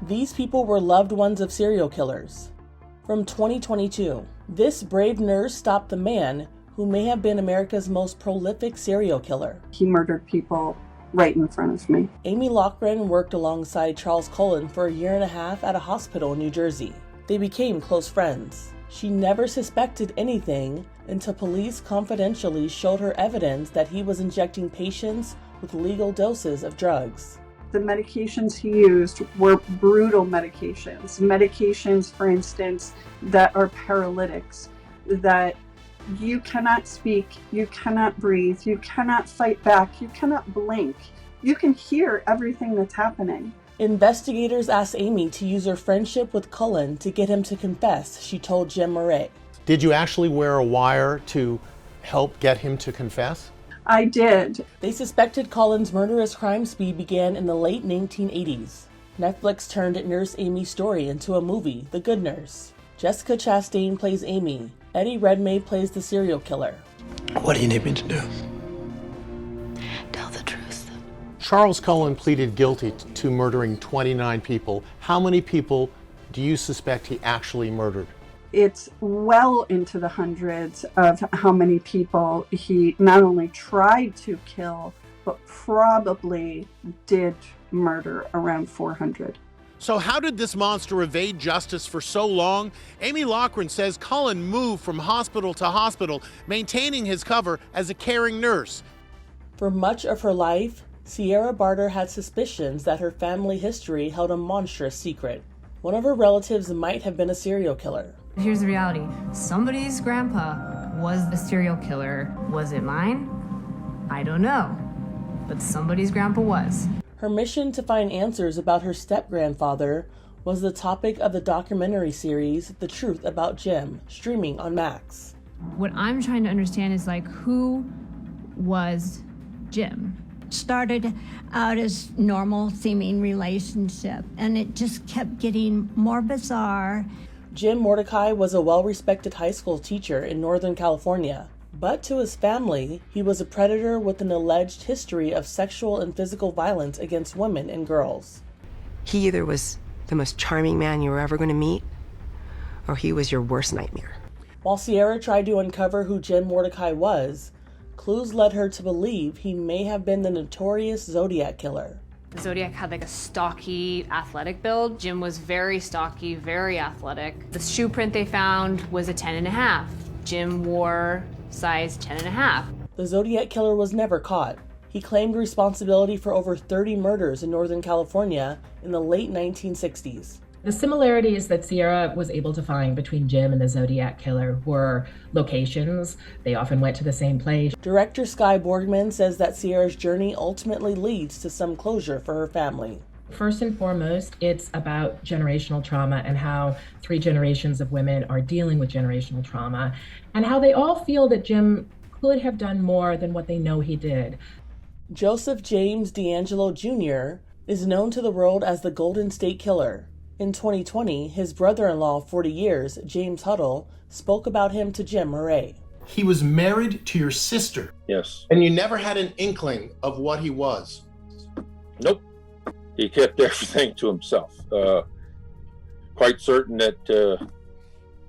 These people were loved ones of serial killers. From 2022, this brave nurse stopped the man who may have been America's most prolific serial killer. He murdered people right in front of me. Amy Lochran worked alongside Charles Cullen for a year and a half at a hospital in New Jersey. They became close friends. She never suspected anything until police confidentially showed her evidence that he was injecting patients with legal doses of drugs. The medications he used were brutal medications, for instance, that are paralytics, that you cannot speak, you cannot breathe, you cannot fight back, you cannot blink. You can hear everything that's happening. Investigators asked Amy to use her friendship with Cullen to get him to confess, she told Jim Murray. Did you actually wear a wire to help get him to confess? I did. They suspected Cullen's murderous crime spree began in the late 1980s. Netflix turned Nurse Amy's story into a movie, The Good Nurse. Jessica Chastain plays Amy. Eddie Redmayne plays the serial killer. What do you need me to do? Tell the truth. Charles Cullen pleaded guilty to murdering 29 people. How many people do you suspect he actually murdered? It's well into the hundreds of how many people he not only tried to kill, but probably did murder, around 400. So how did this monster evade justice for so long? Amy Lochran says Cullen moved from hospital to hospital, maintaining his cover as a caring nurse. For much of her life, Sierra Barter had suspicions that her family history held a monstrous secret. One of her relatives might have been a serial killer. Here's the reality. Somebody's grandpa was the serial killer. Was it mine? I don't know. But somebody's grandpa was. Her mission to find answers about her step-grandfather was the topic of the documentary series The Truth About Jim, streaming on Max. What I'm trying to understand is who was Jim? Started out as normal seeming relationship, and it just kept getting more bizarre. Jim Mordecai was a well-respected high school teacher in Northern California. But to his family, he was a predator with an alleged history of sexual and physical violence against women and girls. He either was the most charming man you were ever going to meet, or he was your worst nightmare. While Sierra tried to uncover who Jim Mordecai was, clues led her to believe he may have been the notorious Zodiac killer. Zodiac had a stocky, athletic build. Jim was very stocky, very athletic. The shoe print they found was a 10.5. Jim wore size 10.5. The Zodiac killer was never caught. He claimed responsibility for over 30 murders in Northern California in the late 1960s. The similarities that Sierra was able to find between Jim and the Zodiac killer were locations. They often went to the same place. Director Skye Borgman says that Sierra's journey ultimately leads to some closure for her family. First and foremost, it's about generational trauma and how 3 generations of women are dealing with generational trauma and how they all feel that Jim could have done more than what they know he did. Joseph James DeAngelo Jr. is known to the world as the Golden State Killer. In 2020, his brother-in-law of 40 years, James Huddle, spoke about him to Jim Murray. He was married to your sister. Yes. And you never had an inkling of what he was. Nope. He kept everything to himself. Quite certain that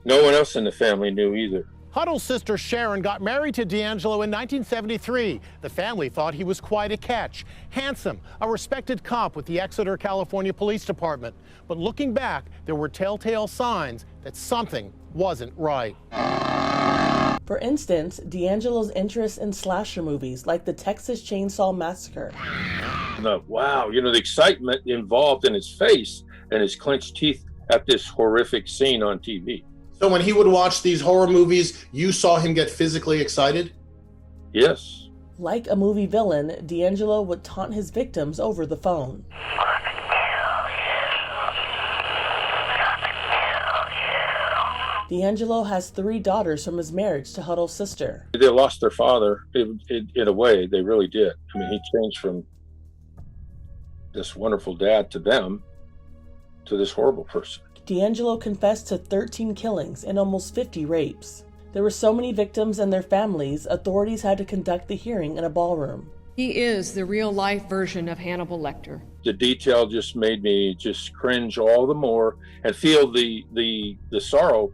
no one else in the family knew either. Huddle's sister Sharon got married to DeAngelo in 1973. The family thought he was quite a catch. Handsome, a respected cop with the Exeter, California Police Department. But looking back, there were telltale signs that something wasn't right. For instance, DeAngelo's interest in slasher movies like the Texas Chainsaw Massacre. Wow, the excitement involved in his face and his clenched teeth at this horrific scene on TV. So when he would watch these horror movies, you saw him get physically excited? Yes. Like a movie villain, DeAngelo would taunt his victims over the phone. DeAngelo has 3 daughters from his marriage to Huddle's sister. They lost their father in a way. They really did. I mean, he changed from this wonderful dad to them to this horrible person. DeAngelo confessed to 13 killings and almost 50 rapes. There were so many victims and their families, authorities had to conduct the hearing in a ballroom. He is the real-life version of Hannibal Lecter. The detail just made me just cringe all the more and feel the sorrow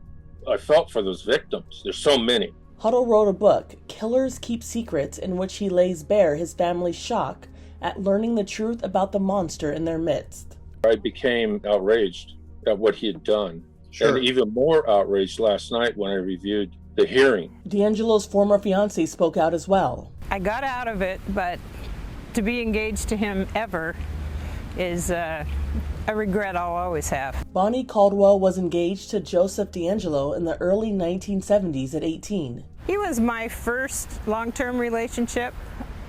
I felt for those victims. There's so many. Huddle wrote a book, Killers Keep Secrets, in which he lays bare his family's shock at learning the truth about the monster in their midst. I became outraged at what he had done. Sure. And even more outraged last night when I reviewed the hearing. DeAngelo's former fiancée spoke out as well. I got out of it, but to be engaged to him ever is a regret I'll always have. Bonnie Caldwell was engaged to Joseph DeAngelo in the early 1970s at 18. He was my first long-term relationship.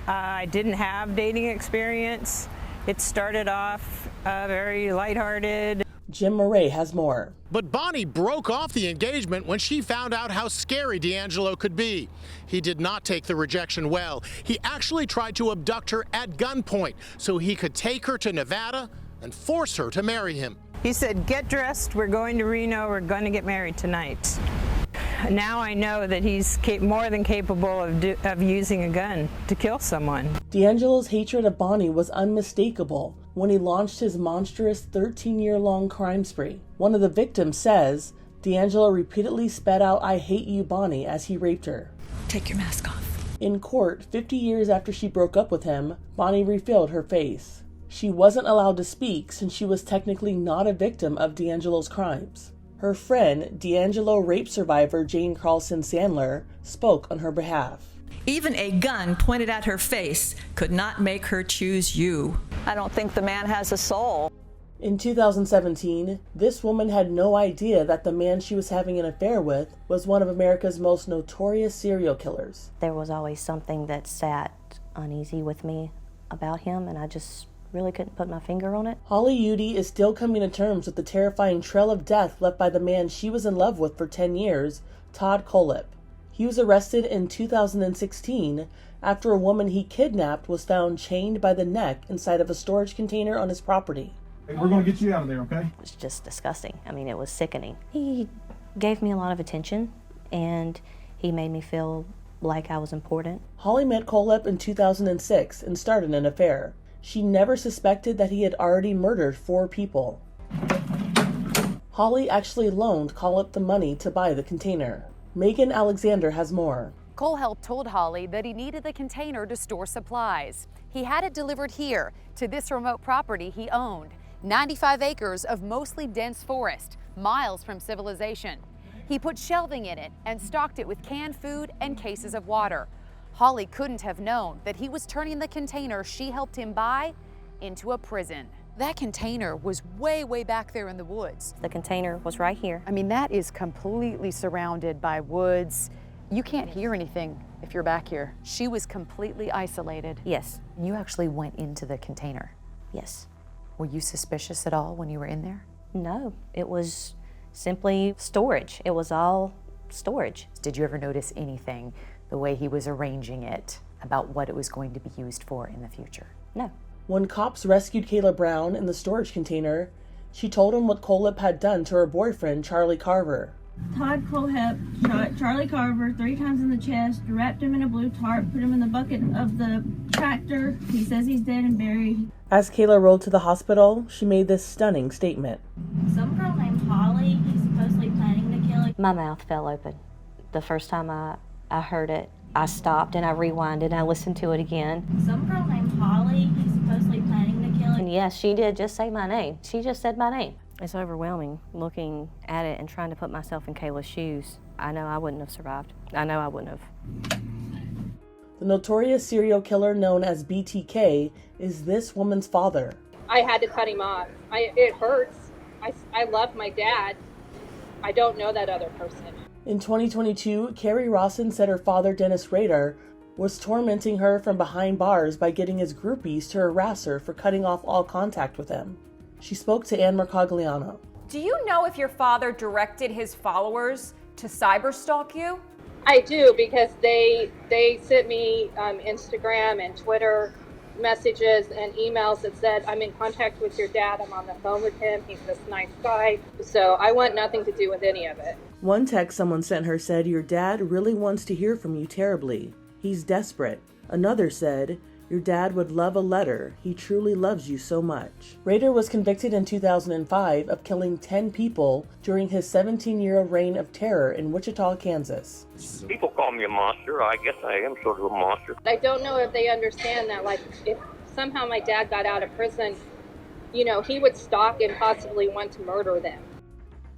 I didn't have dating experience. It started off very lighthearted. Jim Murray has more. But Bonnie broke off the engagement when she found out how scary DeAngelo could be. He did not take the rejection well. He actually tried to abduct her at gunpoint so he could take her to Nevada and force her to marry him. He said, "Get dressed, we're going to Reno, we're going to get married tonight." Now I know that he's more than capable of using a gun to kill someone. DeAngelo's hatred of Bonnie was unmistakable when he launched his monstrous 13-year-long crime spree. One of the victims says DeAngelo repeatedly sped out "I hate you, Bonnie" as he raped her. Take your mask off. In court, 50 years after she broke up with him, Bonnie refilled her face. She wasn't allowed to speak since she was technically not a victim of DeAngelo's crimes. Her friend, DeAngelo rape survivor Jane Carlson Sandler, spoke on her behalf. Even a gun pointed at her face could not make her choose you. I don't think the man has a soul. In 2017, this woman had no idea that the man she was having an affair with was one of America's most notorious serial killers. There was always something that sat uneasy with me about him, and I just really couldn't put my finger on it. Holly Yudi is still coming to terms with the terrifying trail of death left by the man she was in love with for 10 years, Todd Kohlhepp. He was arrested in 2016 after a woman he kidnapped was found chained by the neck inside of a storage container on his property. We're going to get you out of there, okay? It was just disgusting. I mean, it was sickening. He gave me a lot of attention, and he made me feel like I was important. Holly met Kohlhepp in 2006 and started an affair. She never suspected that he had already murdered 4 people. Holly actually loaned Kohlhepp the money to buy the container. Megan Alexander has more. Kohlhepp told Holly that he needed the container to store supplies. He had it delivered here to this remote property he owned. 95 acres of mostly dense forest, miles from civilization. He put shelving in it and stocked it with canned food and cases of water. Holly couldn't have known that he was turning the container she helped him buy into a prison. That container was way, way back there in the woods. The container was right here. I mean, that is completely surrounded by woods. You can't hear anything if you're back here. She was completely isolated. Yes. You actually went into the container. Yes. Were you suspicious at all when you were in there? No, it was simply storage. It was all storage. Did you ever notice anything, the way he was arranging it, about what it was going to be used for in the future? No. When cops rescued Kayla Brown in the storage container, she told him what Kohlhepp had done to her boyfriend, Charlie Carver. Todd Kohlhepp shot Charlie Carver 3 times in the chest, wrapped him in a blue tarp, put him in the bucket of the tractor. He says he's dead and buried. As Kayla rolled to the hospital, she made this stunning statement. Some girl named Holly, he's supposedly planning to kill him. My mouth fell open. The first time I heard it, I stopped and I rewinded and I listened to it again. Some girl named Holly, he's supposedly planning to kill him. And yes, she did just say my name. She just said my name. It's overwhelming looking at it and trying to put myself in Kayla's shoes. I know I wouldn't have survived. I know I wouldn't have. The notorious serial killer known as BTK is this woman's father. I had to cut him off. It hurts. I love my dad. I don't know that other person. In 2022, Carrie Rawson said her father, Dennis Rader, was tormenting her from behind bars by getting his groupies to harass her for cutting off all contact with him. She spoke to Ann Mercogliano. Do you know if your father directed his followers to cyberstalk you? I do, because they sent me Instagram and Twitter messages and emails that said, "I'm in contact with your dad. I'm on the phone with him. He's this nice guy." So I want nothing to do with any of it. One text someone sent her said, "Your dad really wants to hear from you terribly. He's desperate." Another said, Your dad would love a letter. He truly loves you so much. Rader was convicted in 2005 of killing 10 people during his 17-year reign of terror in Wichita, Kansas. People call me a monster. I guess I am sort of a monster. I don't know if they understand that, like, if somehow my dad got out of prison, you know, he would stalk and possibly want to murder them.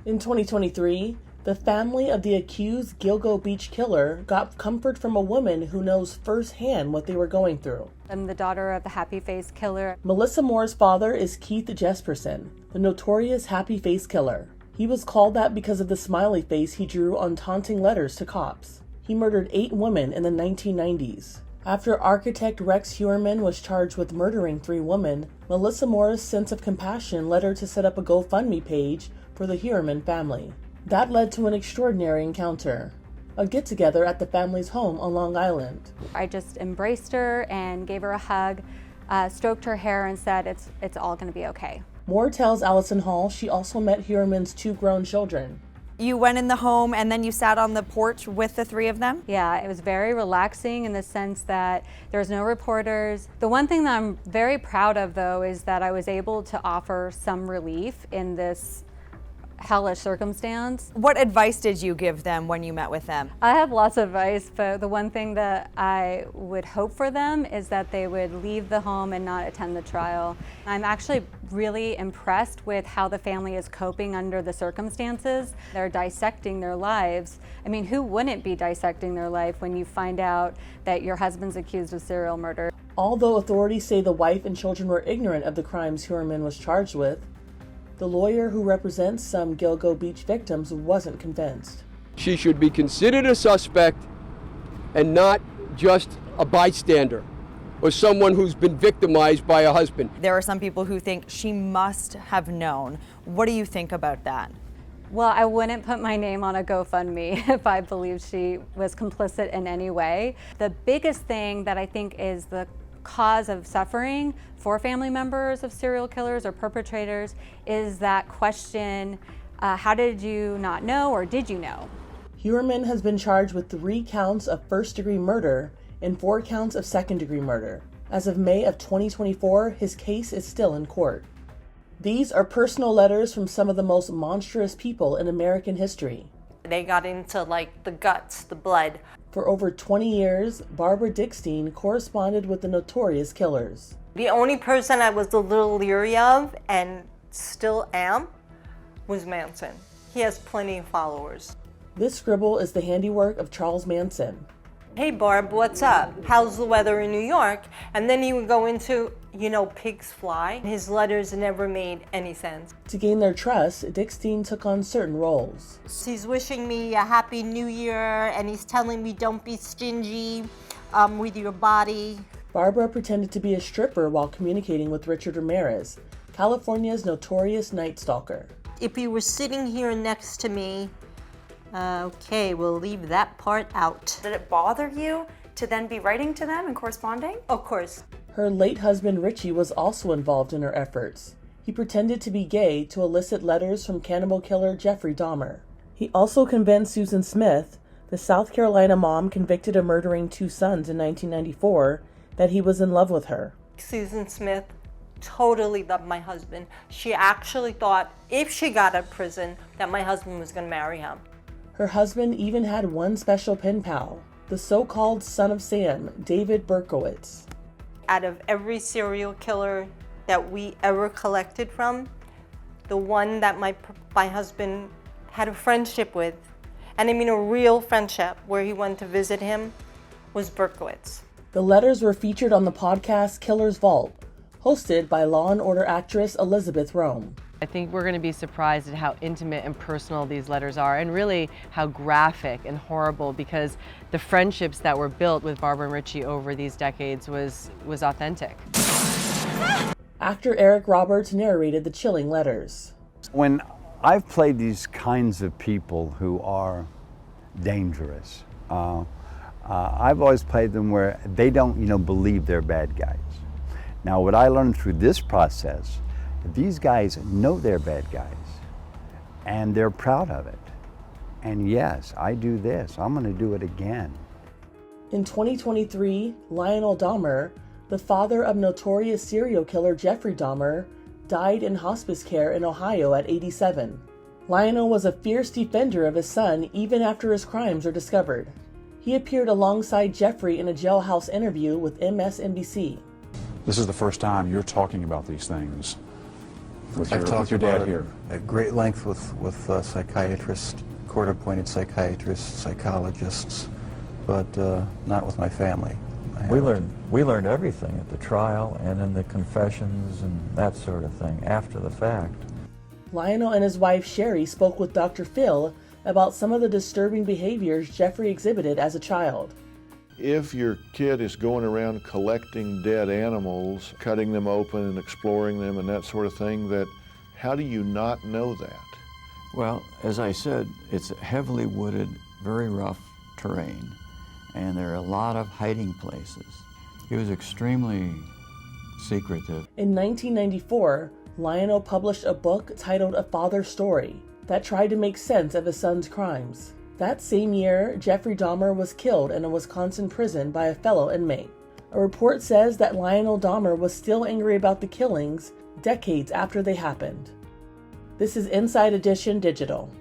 In 2023, the family of the accused Gilgo Beach killer got comfort from a woman who knows firsthand what they were going through. I'm the daughter of the Happy Face Killer. Melissa Moore's father is Keith Jesperson, the notorious Happy Face Killer. He was called that because of the smiley face he drew on taunting letters to cops. He murdered 8 women in the 1990s. After architect Rex Heuermann was charged with murdering 3 women, Melissa Moore's sense of compassion led her to set up a GoFundMe page for the Heuermann family. That led to an extraordinary encounter, a get-together at the family's home on Long Island. I just embraced her and gave her a hug, stroked her hair and said, it's all gonna be okay. Moore tells Allison Hall she also met Heuermann's 2 grown children. You went in the home and then you sat on the porch with the 3 of them? Yeah, it was very relaxing in the sense that there's no reporters. The one thing that I'm very proud of, though, is that I was able to offer some relief in this hellish circumstance. What advice did you give them when you met with them? I have lots of advice, but the one thing that I would hope for them is that they would leave the home and not attend the trial. I'm actually really impressed with how the family is coping under the circumstances. They're dissecting their lives. I mean, who wouldn't be dissecting their life when you find out that your husband's accused of serial murder? Although authorities say the wife and children were ignorant of the crimes Heuermann was charged with, the lawyer who represents some Gilgo Beach victims wasn't convinced. She should be considered a suspect and not just a bystander or someone who's been victimized by a husband. There are some people who think she must have known. What do you think about that? Well, I wouldn't put my name on a GoFundMe if I believed she was complicit in any way. The biggest thing that I think is the cause of suffering for family members of serial killers or perpetrators is that question, how did you not know, or did you know? Heuermann has been charged with 3 counts of first-degree murder and 4 counts of second-degree murder. As of May of 2024, his case is still in court. These are personal letters from some of the most monstrous people in American history. They got into, like, the guts, the blood. For over 20 years, Barbara Dickstein corresponded with the notorious killers. The only person I was a little leery of, and still am, was Manson. He has plenty of followers. This scribble is the handiwork of Charles Manson. Hey Barb, what's up? How's the weather in New York? And then he would go into, you know, pigs fly. His letters never made any sense. To gain their trust, Dickstein took on certain roles. He's wishing me a happy new year, and he's telling me don't be stingy with your body. Barbara pretended to be a stripper while communicating with Richard Ramirez, California's notorious night stalker. If you were sitting here next to me, okay, we'll leave that part out. Did it bother you to then be writing to them and corresponding? Of course. Her late husband Richie was also involved in her efforts. He pretended to be gay to elicit letters from cannibal killer Jeffrey Dahmer. He also convinced Susan Smith, the South Carolina mom convicted of murdering 2 sons in 1994, that he was in love with her. Susan Smith totally loved my husband. She actually thought if she got out of prison that my husband was going to marry him. Her husband even had one special pen pal, the so-called son of Sam, David Berkowitz. Out of every serial killer that we ever collected from, the one that my husband had a friendship with, and I mean a real friendship where he went to visit him, was Berkowitz. The letters were featured on the podcast Killer's Vault, hosted by Law & Order actress Elizabeth Rome. I think we're going to be surprised at how intimate and personal these letters are, and really how graphic and horrible, because the friendships that were built with Barbara and Richie over these decades was authentic. Actor Eric Roberts narrated the chilling letters. When I've played these kinds of people who are dangerous, I've always played them where they don't, believe they're bad guys. Now, what I learned through this process, these guys know they're bad guys, and they're proud of it. And yes, I do this, I'm going to do it again. In 2023, Lionel Dahmer, the father of notorious serial killer Jeffrey Dahmer, died in hospice care in Ohio at 87. Lionel was a fierce defender of his son even after his crimes were discovered. He appeared alongside Jeffrey in a jailhouse interview with MSNBC. This is the first time you're talking about these things with your dad here. At great length with psychiatrists, court-appointed psychiatrists, psychologists, but not with my family. We learned everything at the trial and in the confessions and that sort of thing after the fact. Lionel and his wife Sherry spoke with Dr. Phil about some of the disturbing behaviors Jeffrey exhibited as a child. If your kid is going around collecting dead animals, cutting them open and exploring them and that sort of thing, how do you not know that? Well, as I said, it's heavily wooded, very rough terrain, and there are a lot of hiding places. He was extremely secretive. In 1994, Lionel published a book titled A Father's Story that tried to make sense of his son's crimes. That same year, Jeffrey Dahmer was killed in a Wisconsin prison by a fellow inmate. A report says that Lionel Dahmer was still angry about the killings decades after they happened. This is Inside Edition Digital.